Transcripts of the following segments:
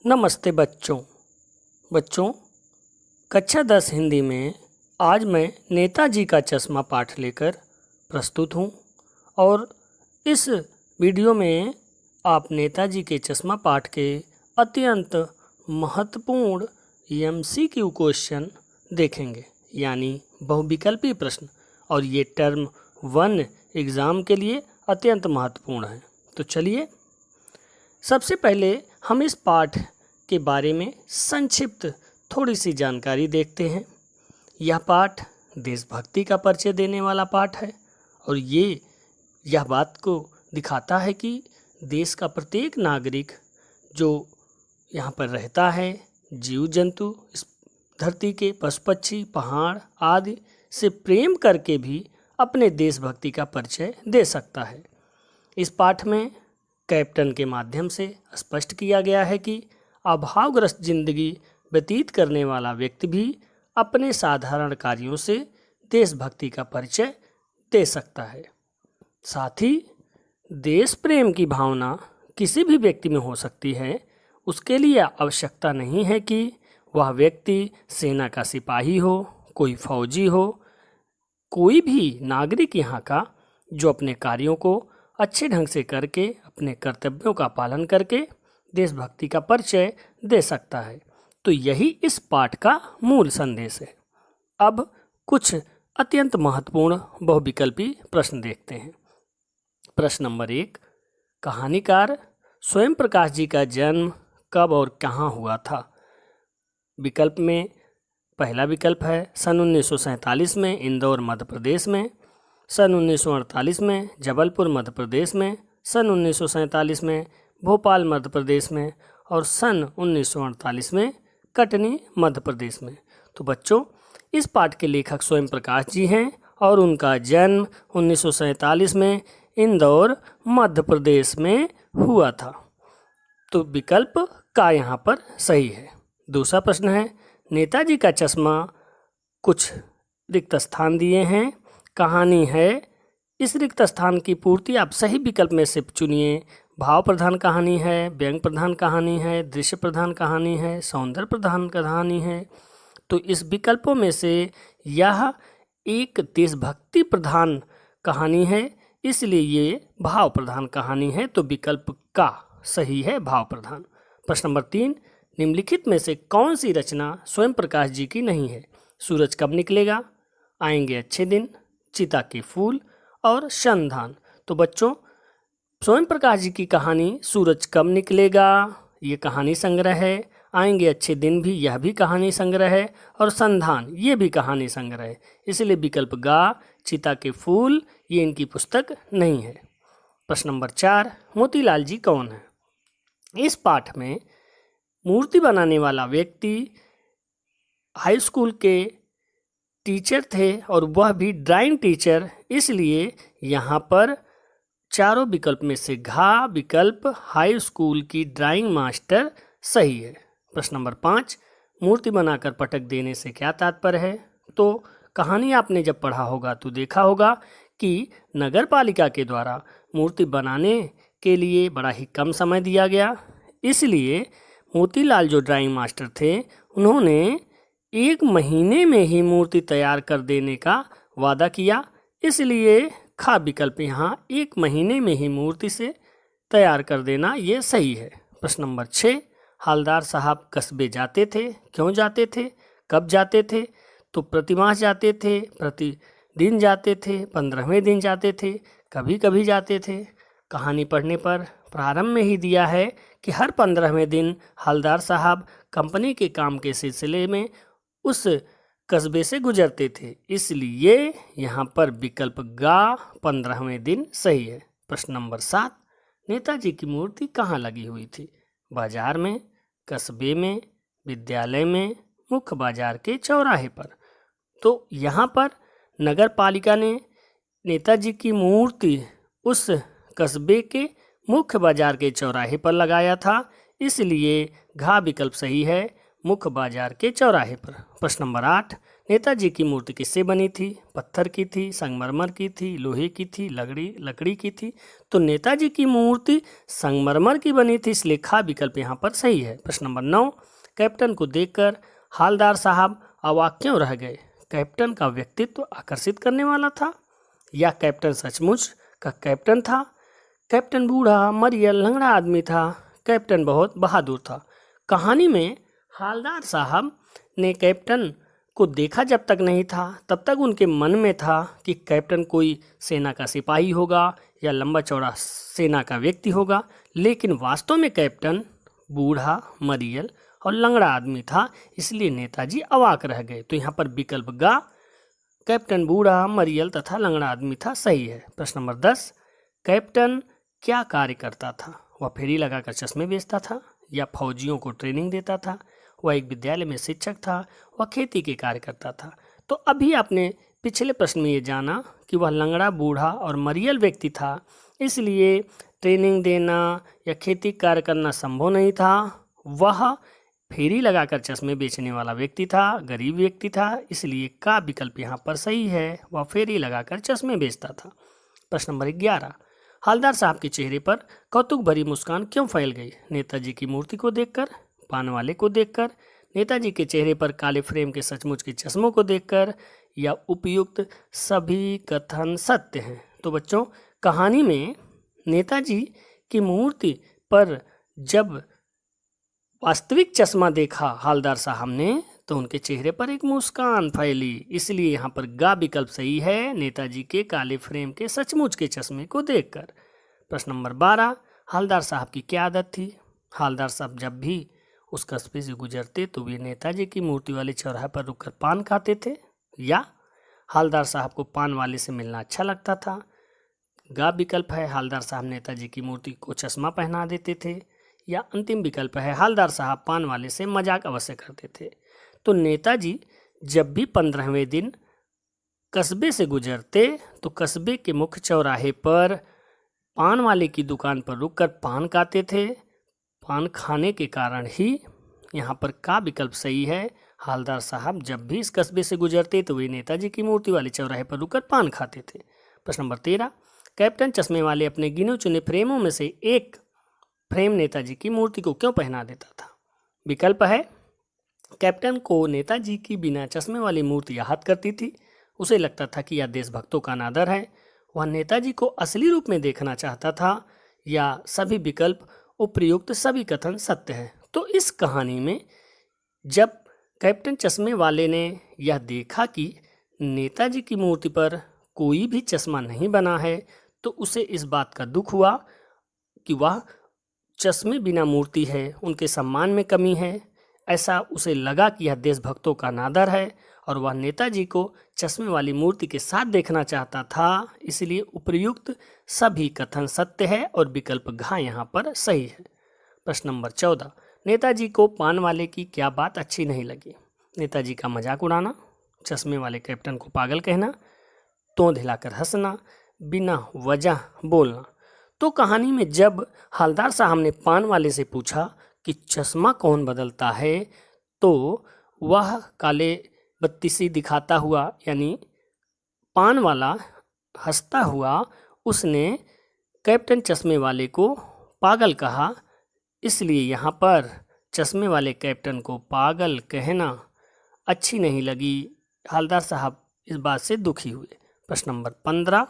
नमस्ते बच्चों कक्षा 10 हिंदी में आज मैं नेताजी का चश्मा पाठ लेकर प्रस्तुत हूँ और इस वीडियो में आप नेताजी के चश्मा पाठ के अत्यंत महत्वपूर्ण MCQ क्वेश्चन देखेंगे, यानी बहुविकल्पी प्रश्न, और ये टर्म 1 एग्ज़ाम के लिए अत्यंत महत्वपूर्ण है। तो चलिए सबसे पहले हम इस पाठ के बारे में संक्षिप्त थोड़ी सी जानकारी देखते हैं। यह पाठ देशभक्ति का परिचय देने वाला पाठ है और यह बात को दिखाता है कि देश का प्रत्येक नागरिक जो यहाँ पर रहता है, जीव जंतु, इस धरती के पशु पक्षी, पहाड़ आदि से प्रेम करके भी अपने देशभक्ति का परिचय दे सकता है। इस पाठ में कैप्टन के माध्यम से स्पष्ट किया गया है कि अभावग्रस्त जिंदगी व्यतीत करने वाला व्यक्ति भी अपने साधारण कार्यों से देशभक्ति का परिचय दे सकता है। साथ ही देश प्रेम की भावना किसी भी व्यक्ति में हो सकती है। उसके लिए आवश्यकता नहीं है कि वह व्यक्ति सेना का सिपाही हो, कोई फौजी हो, कोई भी नागरिक यहाँ का जो अपने कार्यों को अच्छे ढंग से करके, अपने कर्तव्यों का पालन करके देशभक्ति का परिचय दे सकता है। तो यही इस पाठ का मूल संदेश है। अब कुछ अत्यंत महत्वपूर्ण बहुविकल्पी प्रश्न देखते हैं। प्रश्न नंबर 1, कहानीकार स्वयं प्रकाश जी का जन्म कब और कहाँ हुआ था? विकल्प में पहला विकल्प है सन 1947 में इंदौर मध्य प्रदेश में, सन 1948 में जबलपुर मध्य प्रदेश में, सन 1947 में भोपाल मध्य प्रदेश में और सन 1948 में कटनी मध्य प्रदेश में। तो बच्चों, इस पाठ के लेखक स्वयं प्रकाश जी हैं और उनका जन्म 1947 में इंदौर मध्य प्रदेश में हुआ था। तो विकल्प का यहाँ पर सही है। दूसरा प्रश्न है, नेताजी का चश्मा कुछ रिक्त स्थान दिए हैं, कहानी है। इस रिक्त स्थान की पूर्ति आप सही विकल्प में से चुनिए। भाव प्रधान कहानी है, व्यंग प्रधान कहानी है, दृश्य प्रधान कहानी है, सौंदर्य प्रधान कहानी है। तो इस विकल्पों में से यह एक देशभक्ति प्रधान कहानी है, इसलिए ये भाव प्रधान कहानी है। तो विकल्प का सही है भाव प्रधान। प्रश्न नंबर 3, निम्नलिखित में से कौन सी रचना स्वयं प्रकाश जी की नहीं है? सूरज कब निकलेगा, आएंगे अच्छे दिन, चिता के फूल और श्रमदान। तो बच्चों, स्वयं प्रकाश जी की कहानी सूरज कब निकलेगा ये कहानी संग्रह है, आएंगे अच्छे दिन भी यह भी कहानी संग्रह है, और संधान ये भी कहानी संग्रह है। इसलिए विकल्प गा, चिता के फूल, ये इनकी पुस्तक नहीं है। प्रश्न नंबर 4, मोतीलाल जी कौन है? इस पाठ में मूर्ति बनाने वाला व्यक्ति हाई स्कूल के टीचर थे और वह भी ड्राइंग टीचर, इसलिए यहाँ पर चारों विकल्प में से घा विकल्प हाई स्कूल की ड्राइंग मास्टर सही है। प्रश्न नंबर 5, मूर्ति बनाकर पटक देने से क्या तात्पर्य है? तो कहानी आपने जब पढ़ा होगा तो देखा होगा कि नगर पालिका के द्वारा मूर्ति बनाने के लिए बड़ा ही कम समय दिया गया, इसलिए मोतीलाल जो ड्राइंग मास्टर थे उन्होंने 1 महीने में ही मूर्ति तैयार कर देने का वादा किया, इसलिए खा विकल्प यहाँ 1 महीने में ही मूर्ति से तैयार कर देना ये सही है। प्रश्न नंबर 6, हवलदार साहब कस्बे जाते थे, क्यों जाते थे, कब जाते थे? तो प्रतिमाह जाते थे, प्रतिदिन जाते थे, 15वें दिन जाते थे, कभी कभी जाते थे। कहानी पढ़ने पर प्रारंभ में ही दिया है कि हर 15वें दिन हवलदार साहब कंपनी के काम के सिलसिले में उस कस्बे से गुजरते थे, इसलिए यहाँ पर विकल्प गा 15वें दिन सही है। प्रश्न नंबर 7, नेताजी की मूर्ति कहाँ लगी हुई थी? बाजार में, कस्बे में, विद्यालय में, मुख्य बाजार के चौराहे पर। तो यहाँ पर नगर पालिका ने नेताजी की मूर्ति उस कस्बे के मुख्य बाजार के चौराहे पर लगाया था, इसलिए घा विकल्प सही है, मुख्य बाजार के चौराहे पर। प्रश्न नंबर 8, नेताजी की मूर्ति किससे बनी थी? पत्थर की थी, संगमरमर की थी, लोहे की थी, लकड़ी की थी। तो नेताजी की मूर्ति संगमरमर की बनी थी, इसलिए खा विकल्प यहाँ पर सही है। प्रश्न नंबर 9, कैप्टन को देखकर हालदार साहब अवाक क्यों रह गए? कैप्टन का व्यक्तित्व आकर्षित करने वाला था, या कैप्टन सचमुच का कैप्टन था, कैप्टन बूढ़ा, मरियल, लंगड़ा आदमी था, कैप्टन बहुत बहादुर था। कहानी में हालदार साहब ने कैप्टन को देखा जब तक नहीं था, तब तक उनके मन में था कि कैप्टन कोई सेना का सिपाही होगा या लंबा चौड़ा सेना का व्यक्ति होगा, लेकिन वास्तव में कैप्टन बूढ़ा, मरियल और लंगड़ा आदमी था, इसलिए नेताजी अवाक रह गए। तो यहाँ पर विकल्प गा, कैप्टन बूढ़ा, मरियल तथा लंगड़ा आदमी था, सही है। प्रश्न नंबर 10, कैप्टन क्या कार्य करता था? वह फेरी लगाकर चश्मे बेचता था, या फौजियों को ट्रेनिंग देता था, वह एक विद्यालय में शिक्षक था, वह खेती के कार्य करता था। तो अभी आपने पिछले प्रश्न में ये जाना कि वह लंगड़ा, बूढ़ा और मरियल व्यक्ति था, इसलिए ट्रेनिंग देना या खेती कार्य करना संभव नहीं था। वह फेरी लगाकर चश्मे बेचने वाला व्यक्ति था, गरीब व्यक्ति था, इसलिए का विकल्प यहाँ पर सही है, वह फेरी लगाकर चश्मे बेचता था। प्रश्न नंबर 11, हालदार साहब के चेहरे पर कौतुक भरी मुस्कान क्यों फैल गई? नेताजी की मूर्ति को देखकर, पान वाले को देखकर, नेताजी के चेहरे पर काले फ्रेम के सचमुच के चश्मों को देखकर, या उपयुक्त सभी कथन सत्य हैं। तो बच्चों, कहानी में नेताजी की मूर्ति पर जब वास्तविक चश्मा देखा हालदार साहब ने, तो उनके चेहरे पर एक मुस्कान फैली, इसलिए यहाँ पर गा विकल्प सही है, नेताजी के काले फ्रेम के सचमुच के चश्मे को देखकर। प्रश्न नंबर 12, हालदार साहब की क्या आदत थी? हालदार साहब जब भी उस कस्बे से गुजरते तो वे नेताजी की मूर्ति वाले चौराहे पर रुककर पान खाते थे, या हालदार साहब को पान वाले से मिलना अच्छा लगता था। गा विकल्प है, हालदार साहब नेताजी की मूर्ति को चश्मा पहना देते थे, या अंतिम विकल्प है, हालदार साहब पान वाले से मजाक अवश्य करते थे। तो नेताजी जब भी 15वें दिन कस्बे से गुजरते तो कस्बे के मुख्य चौराहे पर पान वाले की दुकान पर रुककर पान खाते थे। पान खाने के कारण ही यहाँ पर का विकल्प सही है, हालदार साहब जब भी इस कस्बे से गुजरते तो वे नेताजी की मूर्ति वाले चौराहे पर रुककर पान खाते थे। प्रश्न नंबर 13, कैप्टन चश्मे वाले अपने गिने चुने फ्रेमों में से एक फ्रेम नेताजी की मूर्ति को क्यों पहना देता था? विकल्प है, कैप्टन को नेताजी की बिना चश्मे वाली मूर्ति आहत करती थी, उसे लगता था कि यह देशभक्तों का अनादर है, वह नेताजी को असली रूप में देखना चाहता था, या सभी विकल्प उपयुक्त सभी कथन सत्य है। तो इस कहानी में जब कैप्टन चश्मे वाले ने यह देखा कि नेताजी की मूर्ति पर कोई भी चश्मा नहीं बना है, तो उसे इस बात का दुख हुआ कि वह चश्मे बिना मूर्ति है, उनके सम्मान में कमी है, ऐसा उसे लगा कि यह देशभक्तों का अनादर है, और वह नेताजी को चश्मे वाली मूर्ति के साथ देखना चाहता था, इसलिए उपयुक्त सभी कथन सत्य है और विकल्प घ यहाँ पर सही है। प्रश्न नंबर 14, नेताजी को पान वाले की क्या बात अच्छी नहीं लगी? नेताजी का मजाक उड़ाना, चश्मे वाले कैप्टन को पागल कहना, तोंद हिलाकर हंसना, बिना वजह बोलना। तो कहानी में जब हालदार साहब ने पान वाले से पूछा कि चश्मा कौन बदलता है, तो वह काले बत्तीसी दिखाता हुआ यानी पान वाला हंसता हुआ उसने कैप्टन चश्मे वाले को पागल कहा, इसलिए यहाँ पर चश्मे वाले कैप्टन को पागल कहना अच्छी नहीं लगी। हालदार साहब इस बात से दुखी हुए। प्रश्न नंबर 15,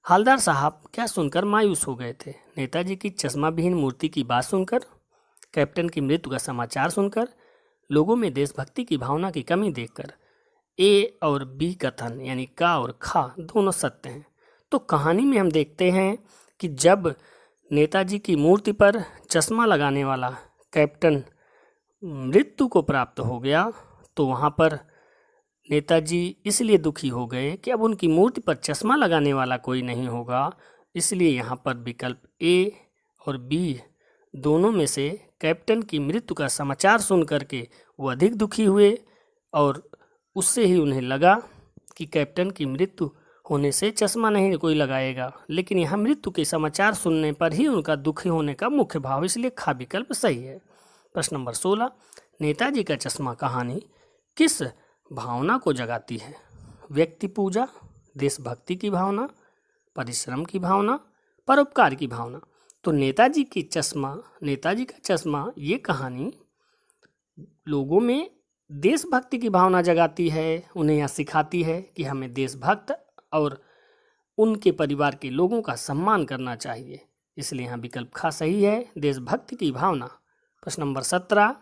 हालदार साहब क्या सुनकर मायूस हो गए थे? नेताजी की चश्मा विहीन मूर्ति की बात सुनकर, कैप्टन की मृत्यु का समाचार सुनकर, लोगों में देशभक्ति की भावना की कमी देखकर। ए और बी कथन यानी का और खा दोनों सत्य हैं। तो कहानी में हम देखते हैं कि जब नेताजी की मूर्ति पर चश्मा लगाने वाला कैप्टन मृत्यु को प्राप्त हो गया, तो वहाँ पर नेताजी इसलिए दुखी हो गए कि अब उनकी मूर्ति पर चश्मा लगाने वाला कोई नहीं होगा, इसलिए यहाँ पर विकल्प ए और बी दोनों में से कैप्टन की मृत्यु का समाचार सुन करके वो अधिक दुखी हुए, और उससे ही उन्हें लगा कि कैप्टन की मृत्यु होने से चश्मा नहीं कोई लगाएगा, लेकिन यहाँ मृत्यु के समाचार सुनने पर ही उनका दुखी होने का मुख्य भाव, इसलिए खा विकल्प सही है। प्रश्न नंबर 16, नेताजी का चश्मा कहानी किस भावना को जगाती है। व्यक्ति पूजा, देशभक्ति की भावना, परिश्रम की भावना, परोपकार की भावना। तो नेताजी का चश्मा ये कहानी लोगों में देशभक्ति की भावना जगाती है, उन्हें यह सिखाती है कि हमें देशभक्त और उनके परिवार के लोगों का सम्मान करना चाहिए। इसलिए यहाँ विकल्प ख सही है, देशभक्ति की भावना। प्रश्न नंबर 17,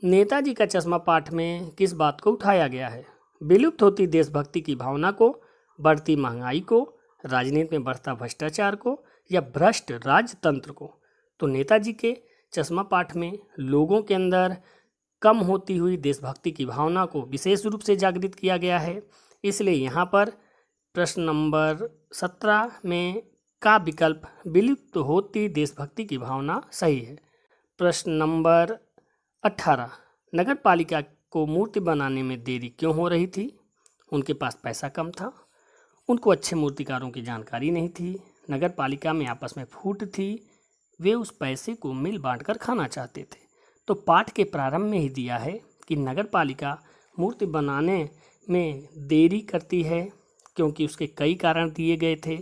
नेताजी का चश्मा पाठ में किस बात को उठाया गया है? विलुप्त होती देशभक्ति की भावना को, बढ़ती महंगाई को, राजनीति में बढ़ता भ्रष्टाचार को, या भ्रष्ट राजतंत्र को। तो नेताजी के चश्मा पाठ में लोगों के अंदर कम होती हुई देशभक्ति की भावना को विशेष रूप से जागृत किया गया है। इसलिए यहाँ पर प्रश्न नंबर 17 में का विकल्प विलुप्त होती देशभक्ति की भावना सही है। प्रश्न नंबर 18, नगर पालिका को मूर्ति बनाने में देरी क्यों हो रही थी? उनके पास पैसा कम था, उनको अच्छे मूर्तिकारों की जानकारी नहीं थी, नगर पालिका में आपस में फूट थी, वे उस पैसे को मिल बांटकर खाना चाहते थे। तो पाठ के प्रारंभ में ही दिया है कि नगर पालिका मूर्ति बनाने में देरी करती है क्योंकि उसके कई कारण दिए गए थे।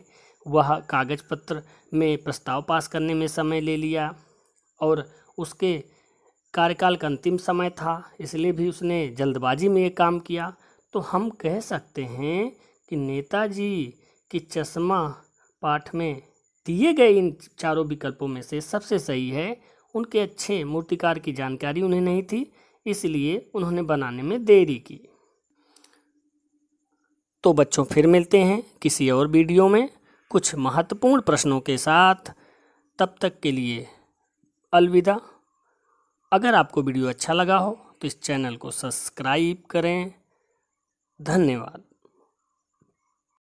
वह कागज पत्र में प्रस्ताव पास करने में समय ले लिया और उसके कार्यकाल का अंतिम समय था, इसलिए भी उसने जल्दबाजी में ये काम किया। तो हम कह सकते हैं कि नेताजी की चश्मा पाठ में दिए गए इन चारों विकल्पों में से सबसे सही है। उनके अच्छे मूर्तिकार की जानकारी उन्हें नहीं थी, इसलिए उन्होंने बनाने में देरी की। तो बच्चों फिर मिलते हैं किसी और वीडियो में कुछ महत्वपूर्ण प्रश्नों के साथ। तब तक के लिए अलविदा। अगर आपको वीडियो अच्छा लगा हो तो इस चैनल को सब्सक्राइब करें। धन्यवाद।